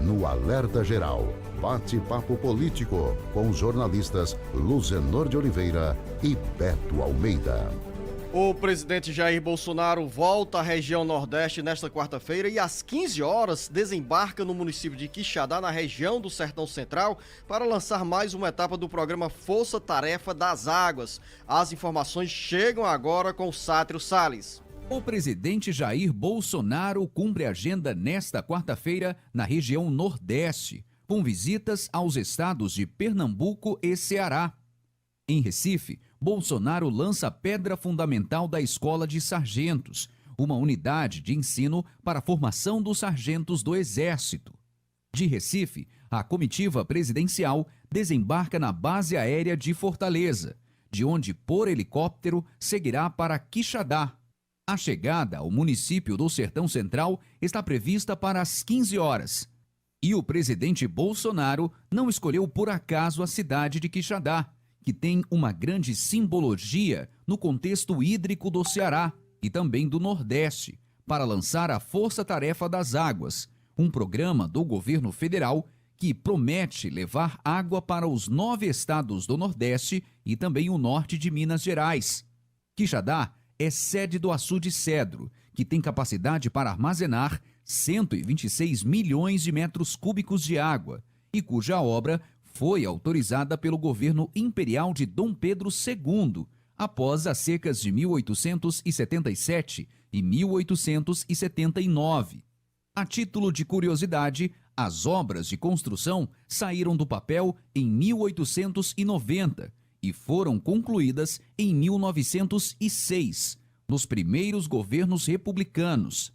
no Alerta Geral. Bate-papo político com os jornalistas Luzenor de Oliveira e Beto Almeida. O presidente Jair Bolsonaro volta à região Nordeste nesta quarta-feira e às 15 horas desembarca no município de Quixadá, na região do Sertão Central, para lançar mais uma etapa do programa Força Tarefa das Águas. As informações chegam agora com o Sátiro Salles. O presidente Jair Bolsonaro cumpre agenda nesta quarta-feira na região Nordeste, com visitas aos estados de Pernambuco e Ceará. Em Recife, Bolsonaro lança a pedra fundamental da Escola de Sargentos, uma unidade de ensino para a formação dos sargentos do Exército. De Recife, a comitiva presidencial desembarca na base aérea de Fortaleza, de onde, por helicóptero, seguirá para Quixadá. A chegada ao município do Sertão Central está prevista para as 15 horas. E o presidente Bolsonaro não escolheu por acaso a cidade de Quixadá, que tem uma grande simbologia no contexto hídrico do Ceará e também do Nordeste, para lançar a Força Tarefa das Águas, um programa do governo federal que promete levar água para os 9 estados do Nordeste e também o norte de Minas Gerais. Quixadá é sede do açude Cedro, que tem capacidade para armazenar 126 milhões de metros cúbicos de água e cuja obra foi autorizada pelo governo imperial de Dom Pedro II, após as secas de 1877 e 1879. A título de curiosidade, as obras de construção saíram do papel em 1890 e foram concluídas em 1906, nos primeiros governos republicanos.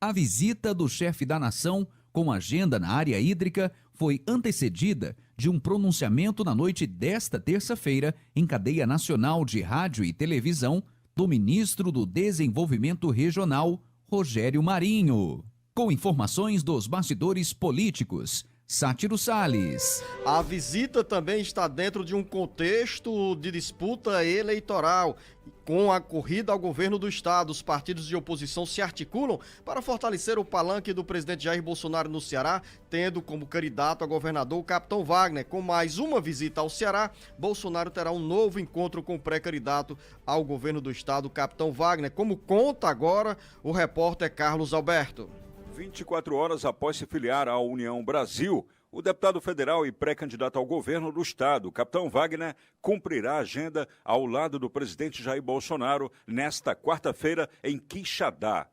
A visita do chefe da nação, com agenda na área hídrica, foi antecedida de um pronunciamento na noite desta terça-feira, em cadeia nacional de rádio e televisão, do ministro do Desenvolvimento Regional, Rogério Marinho. Com informações dos bastidores políticos, Sátiro Salles. A visita também está dentro de um contexto de disputa eleitoral. Com a corrida ao governo do estado, os partidos de oposição se articulam para fortalecer o palanque do presidente Jair Bolsonaro no Ceará, tendo como candidato a governador o capitão Wagner. Com mais uma visita ao Ceará, Bolsonaro terá um novo encontro com o pré-candidato ao governo do estado, o capitão Wagner, como conta agora o repórter Carlos Alberto. 24 horas após se filiar à União Brasil, o deputado federal e pré-candidato ao governo do estado, capitão Wagner, cumprirá a agenda ao lado do presidente Jair Bolsonaro nesta quarta-feira em Quixadá.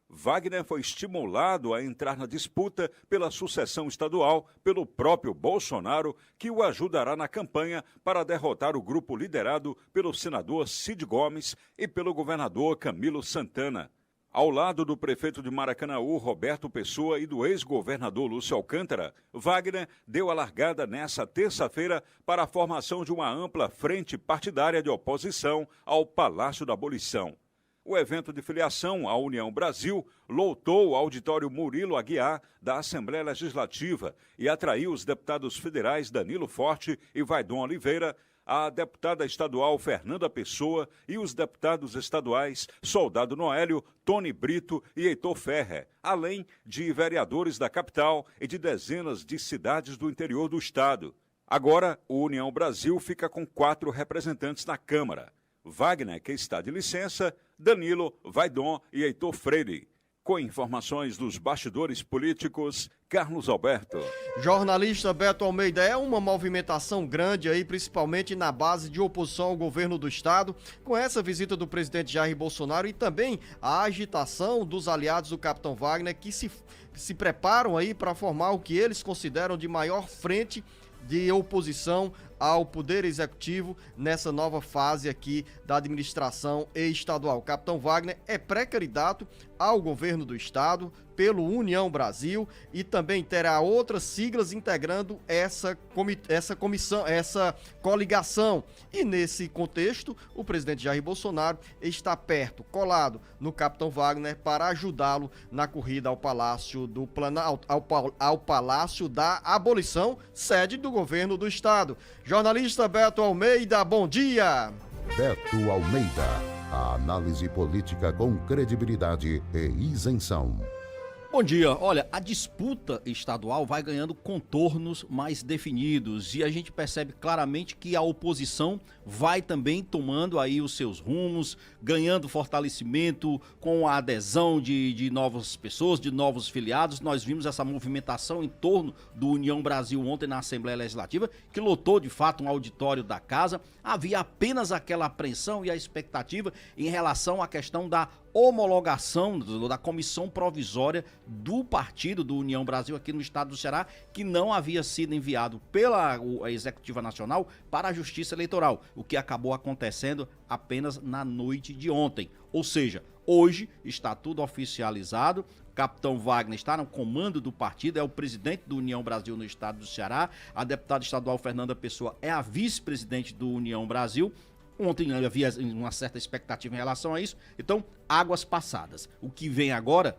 Wagner foi estimulado a entrar na disputa pela sucessão estadual pelo próprio Bolsonaro, que o ajudará na campanha para derrotar o grupo liderado pelo senador Cid Gomes e pelo governador Camilo Santana. Ao lado do prefeito de Maracanaú, Roberto Pessoa, e do ex-governador Lúcio Alcântara, Wagner deu a largada nessa terça-feira para a formação de uma ampla frente partidária de oposição ao Palácio da Abolição. O evento de filiação à União Brasil lotou o auditório Murilo Aguiar da Assembleia Legislativa e atraiu os deputados federais Danilo Forte e Vaidom Oliveira, a deputada estadual Fernanda Pessoa e os deputados estaduais Soldado Noélio, Tony Brito e Heitor Ferrer, além de vereadores da capital e de dezenas de cidades do interior do estado. Agora, o União Brasil fica com 4 representantes na Câmara. Wagner, que está de licença, Danilo, Vaidom e Heitor Freire. Com informações dos bastidores políticos, Carlos Alberto. Jornalista Beto Almeida, é uma movimentação grande aí, principalmente na base de oposição ao governo do estado, com essa visita do presidente Jair Bolsonaro e também a agitação dos aliados do capitão Wagner, que se preparam aí para formar o que eles consideram de maior frente de oposição ao Poder Executivo nessa nova fase aqui da administração estadual. O capitão Wagner é pré-candidato ao governo do estado pelo União Brasil e também terá outras siglas integrando essa comissão, essa coligação. E nesse contexto, o presidente Jair Bolsonaro está perto, colado no capitão Wagner para ajudá-lo na corrida ao Palácio do Planalto, ao Palácio da Abolição, sede do governo do estado. Jornalista Beto Almeida, bom dia! Beto Almeida, a análise política com credibilidade e isenção. Bom dia. Olha, a disputa estadual vai ganhando contornos mais definidos e a gente percebe claramente que a oposição vai também tomando aí os seus rumos, ganhando fortalecimento com a adesão de novas pessoas, de novos filiados. Nós vimos essa movimentação em torno do União Brasil ontem na Assembleia Legislativa, que lotou de fato um auditório da casa. Havia apenas aquela apreensão e a expectativa em relação à questão da homologação da comissão provisória do partido do União Brasil aqui no estado do Ceará, que não havia sido enviado pela Executiva Nacional para a Justiça Eleitoral, o que acabou acontecendo apenas na noite de ontem. Ou seja, hoje está tudo oficializado. Capitão Wagner está no comando do partido, é o presidente do União Brasil no estado do Ceará. A deputada estadual Fernanda Pessoa é a vice-presidente do União Brasil. Ontem havia uma certa expectativa em relação a isso, então águas passadas. O que vem agora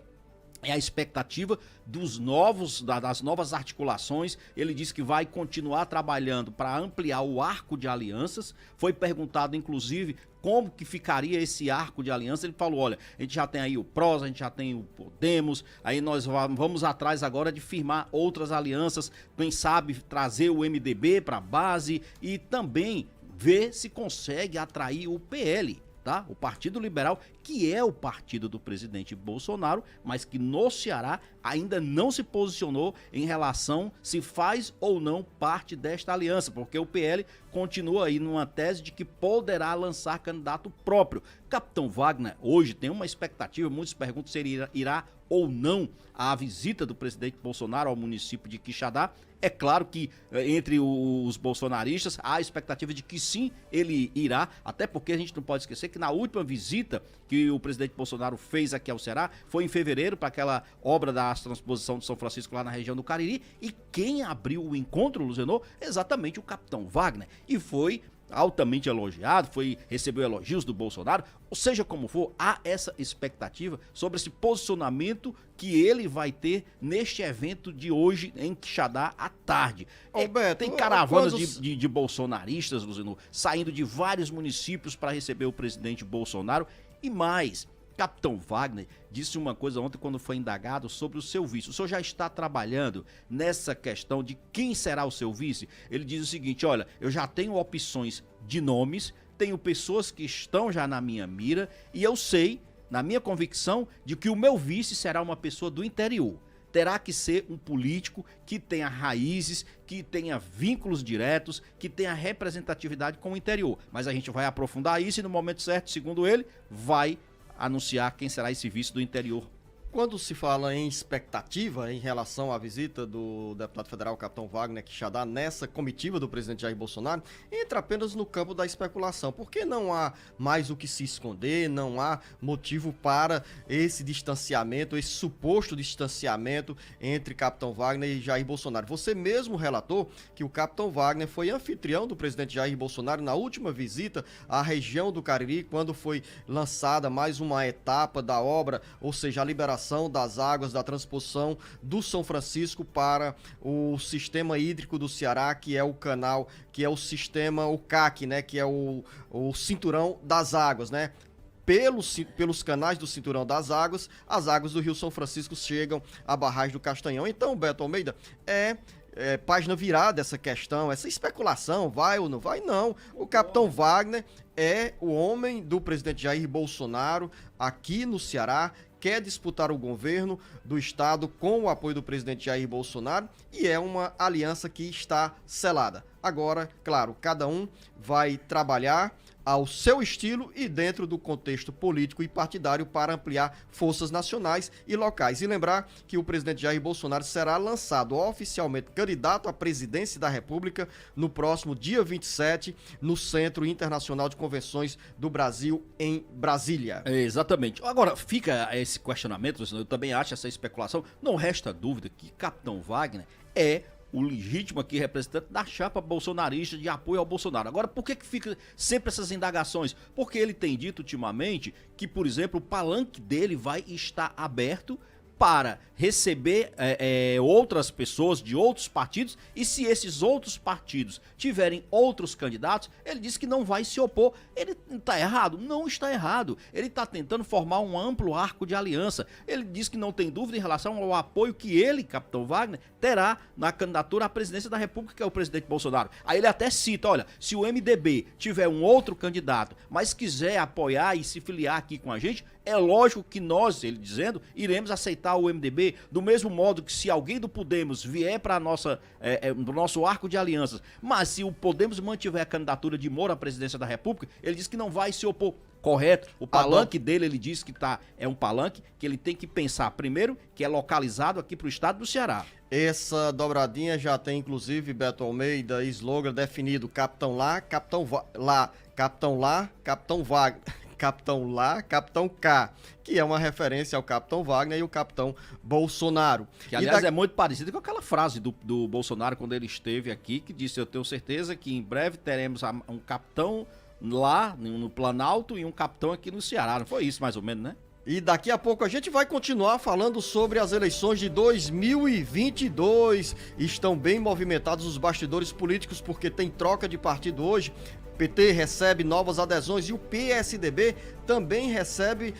é a expectativa das novas articulações. Ele disse que vai continuar trabalhando para ampliar o arco de alianças. Foi perguntado, inclusive, como que ficaria esse arco de aliança. Ele falou, olha, a gente já tem aí o PROS, a gente já tem o Podemos, aí nós vamos atrás agora de firmar outras alianças, quem sabe trazer o MDB para a base e também ver se consegue atrair o PL, tá? O Partido Liberal, que é o partido do presidente Bolsonaro, mas que no Ceará ainda não se posicionou em relação se faz ou não parte desta aliança, porque o PL continua aí numa tese de que poderá lançar candidato próprio. Capitão Wagner hoje tem uma expectativa, muitos perguntam se ele irá ou não à visita do presidente Bolsonaro ao município de Quixadá. É claro que entre os bolsonaristas há a expectativa de que sim, ele irá, até porque a gente não pode esquecer que na última visita que o presidente Bolsonaro fez aqui ao Ceará foi em fevereiro para aquela obra da transposição de São Francisco lá na região do Cariri, e quem abriu o encontro, Luzenor, exatamente o Capitão Wagner, e foi altamente elogiado, recebeu elogios do Bolsonaro. Ou seja como for, há essa expectativa sobre esse posicionamento que ele vai ter neste evento de hoje em Quixadá à tarde. Beto, tem caravanas de bolsonaristas, Luzenor, saindo de vários municípios para receber o presidente Bolsonaro. E mais, Capitão Wagner disse uma coisa ontem quando foi indagado sobre o seu vice. O senhor já está trabalhando nessa questão de quem será o seu vice? Ele diz o seguinte, olha, eu já tenho opções de nomes, tenho pessoas que estão já na minha mira e eu sei, na minha convicção, de que o meu vice será uma pessoa do interior. Terá que ser um político que tenha raízes, que tenha vínculos diretos, que tenha representatividade com o interior. Mas a gente vai aprofundar isso e no momento certo, segundo ele, vai anunciar quem será esse vice do interior. Quando se fala em expectativa em relação à visita do deputado federal Capitão Wagner Quixadá nessa comitiva do presidente Jair Bolsonaro, entra apenas no campo da especulação, porque não há mais o que se esconder, não há motivo para esse distanciamento, esse suposto distanciamento entre Capitão Wagner e Jair Bolsonaro. Você mesmo relatou que o Capitão Wagner foi anfitrião do presidente Jair Bolsonaro na última visita à região do Cariri, quando foi lançada mais uma etapa da obra, ou seja, a liberação das águas da transposição do São Francisco para o sistema hídrico do Ceará, que é o canal, que é o sistema, o CAC, né, que é o cinturão das águas, né? Pelos canais do cinturão das águas, as águas do Rio São Francisco chegam à barragem do Castanhão. Então, Beto Almeida, página virada essa questão, essa especulação, vai ou não vai? Não. O Capitão Wagner é o homem do presidente Jair Bolsonaro aqui no Ceará, quer disputar o governo do estado com o apoio do presidente Jair Bolsonaro e é uma aliança que está selada. Agora, claro, cada um vai trabalhar ao seu estilo e dentro do contexto político e partidário para ampliar forças nacionais e locais. E lembrar que o presidente Jair Bolsonaro será lançado oficialmente candidato à presidência da República no próximo dia 27, no Centro Internacional de Convenções do Brasil, em Brasília. Exatamente. Agora, fica esse questionamento, eu também acho essa especulação, não resta dúvida que Capitão Wagner é o legítimo aqui representante da chapa bolsonarista de apoio ao Bolsonaro. Agora, por que fica sempre essas indagações? Porque ele tem dito ultimamente que, por exemplo, o palanque dele vai estar aberto para receber outras pessoas de outros partidos, e se esses outros partidos tiverem outros candidatos, ele disse que não vai se opor. Ele está errado? Não está errado. Ele está tentando formar um amplo arco de aliança. Ele diz que não tem dúvida em relação ao apoio que ele, capitão Wagner, terá na candidatura à presidência da República, que é o presidente Bolsonaro. Aí ele até cita, olha, se o MDB tiver um outro candidato, mas quiser apoiar e se filiar aqui com a gente, é lógico que nós, ele dizendo, iremos aceitar o MDB, do mesmo modo que se alguém do Podemos vier para o nosso arco de alianças, mas se o Podemos mantiver a candidatura de Moro à presidência da República, ele diz que não vai se opor. Correto. O palanque dele, ele diz que é um palanque que ele tem que pensar, primeiro, que é localizado aqui para o estado do Ceará. Essa dobradinha já tem, inclusive, Beto Almeida, slogan definido: capitão lá, capitão lá, capitão lá, capitão Wagner. Capitão lá, Capitão K, que é uma referência ao Capitão Wagner e o Capitão Bolsonaro. Que, aliás, é muito parecido com aquela frase do Bolsonaro quando ele esteve aqui, que disse: eu tenho certeza que em breve teremos um capitão lá no Planalto e um capitão aqui no Ceará. Não foi isso, mais ou menos, né? E daqui a pouco a gente vai continuar falando sobre as eleições de 2022. Estão bem movimentados os bastidores políticos, porque tem troca de partido hoje. O PT recebe novas adesões e o PSDB também recebe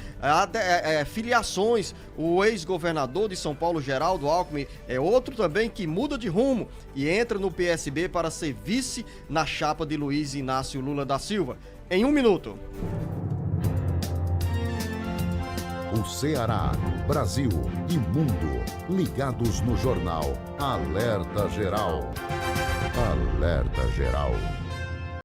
filiações. O ex-governador de São Paulo, Geraldo Alckmin, é outro também que muda de rumo e entra no PSB para ser vice na chapa de Luiz Inácio Lula da Silva. Em 1 minuto. O Ceará, Brasil e mundo ligados no jornal Alerta Geral. Alerta Geral.